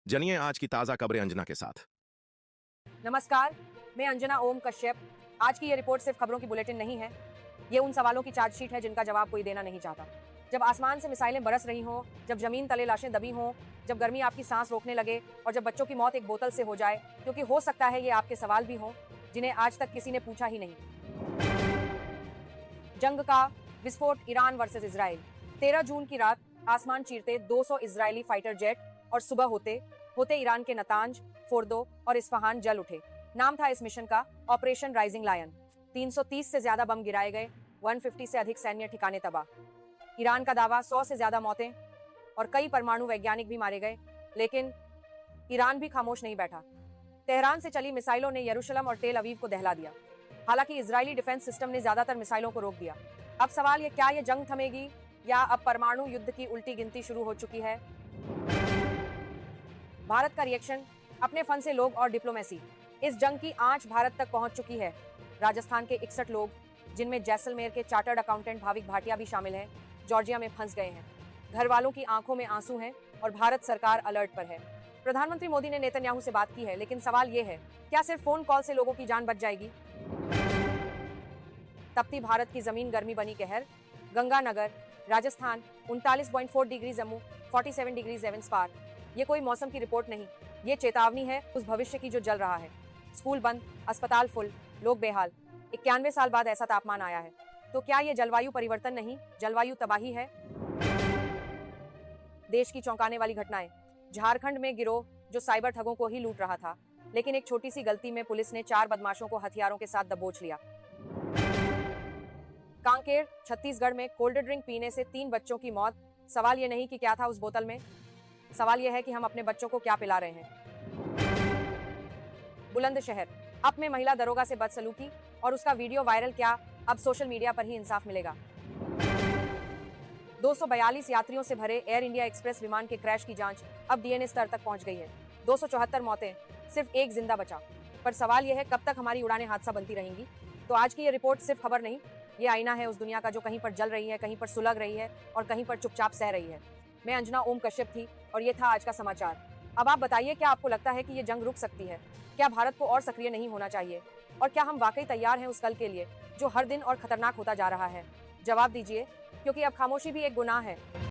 जनिए आज की ताजा खबरें अंजना के साथ। नमस्कार, मैं अंजना ओम कश्यप। आज की ये रिपोर्ट सिर्फ खबरों की बुलेटिन नहीं है। ये उन सवालों की चार्जशीट है जिनका जवाब कोई देना नहीं चाहता। जब आसमान से मिसाइलें बरस रही हों, जब जमीन तले लाशें दबी हों, जब गर्मी आपकी सांस रोकने लगे और जब बच्चों की मौत एक बोतल से हो जाए, क्योंकि हो सकता है ये आपके सवाल भी हों जिन्हें आज तक किसी ने पूछा ही नहीं। जंग का विस्फोट, ईरान वर्सेस इजराइल। 13 जून की रात आसमान चीरते 200 इजरायली फाइटर जेट और सुबह होते होते ईरान के नतांज, फोर्दो और इस्फहान जल उठे। नाम था इस मिशन का ऑपरेशन राइजिंग लायन। 330 से ज्यादा बम गिराए गए, 150 से अधिक सैन्य ठिकाने तबाह। ईरान का दावा 100 से ज्यादा मौतें और कई परमाणु वैज्ञानिक भी मारे गए, लेकिन ईरान भी खामोश नहीं बैठा। तेहरान से चली मिसाइलों ने यरूशलेम और तेल अवीव को दहला दिया। हालांकि इजरायली डिफेंस सिस्टम ने ज्यादातर मिसाइलों को रोक दिया। अब सवाल ये, क्या ये जंग थमेगी या अब परमाणु युद्ध की उल्टी गिनती शुरू हो चुकी है? भारत का रिएक्शन, अपने फन से लोग और डिप्लोमेसी। इस जंग की आंच भारत तक पहुंच चुकी है। राजस्थान के 61 लोग, जिनमें जैसलमेर के चार्टर्ड अकाउंटेंट भाविक भाटिया भी शामिल हैं, जॉर्जिया में फंस गए हैं। घर वालों की आंखों में आंसू हैं और भारत सरकार अलर्ट पर है। प्रधानमंत्री मोदी ने नेतन्याहू से बात की है, लेकिन सवाल ये है, क्या सिर्फ फोन कॉल से लोगों की जान बच जाएगी? तपती भारत की जमीन गर्मी बनी कहर। Ganganagar, Rajasthan, 39.4 degree Jammu, 47 degree seven spar. ये कोई मौसम की रिपोर्ट नहीं, ये चेतावनी है उस भविष्य की जो जल रहा है। स्कूल बंद, अस्पताल फुल, लोग बेहाल। 91 साल बाद ऐसा तापमान आया है। तो क्या ये जलवायु परिवर्तन नहीं, जलवायु तबाही है? देश की चौंकाने वाली घटनाएं। झारखंड में गिरोह जो साइबर ठगों को ही लूट रहा था, लेकिन एक छोटी सी गलती में पुलिस ने 4 बदमाशों को हथियारों के साथ दबोच लिया। कांकेर, छत्तीसगढ़ में कोल्ड ड्रिंक पीने से 3 बच्चों की मौत। सवाल ये नहीं कि क्या था उस बोतल में, सवाल यह है कि हम अपने बच्चों को क्या पिला रहे हैं। बुलंदशहर, अप में महिला दरोगा से बदसलूकी और उसका वीडियो वायरल। क्या अब सोशल मीडिया पर ही इंसाफ मिलेगा? 242 यात्रियों से भरे एयर इंडिया एक्सप्रेस विमान के क्रैश की जांच अब डीएनए स्तर तक पहुंच गई है। 274 मौतें, सिर्फ एक जिंदा बचा। पर सवाल यह है, कब तक हमारी उड़ानें हादसा बनती रहेंगी? तो आज की ये रिपोर्ट सिर्फ खबर नहीं, ये आईना है उस दुनिया का जो कहीं पर जल रही है, कहीं पर सुलग रही है और कहीं पर चुपचाप सह रही है। मैं अंजना ओम कश्यप थी और ये था आज का समाचार। अब आप बताइए, क्या आपको लगता है कि ये जंग रुक सकती है? क्या भारत को और सक्रिय नहीं होना चाहिए? और क्या हम वाकई तैयार हैं उस कल के लिए जो हर दिन और खतरनाक होता जा रहा है? जवाब दीजिए, क्योंकि अब खामोशी भी एक गुनाह है।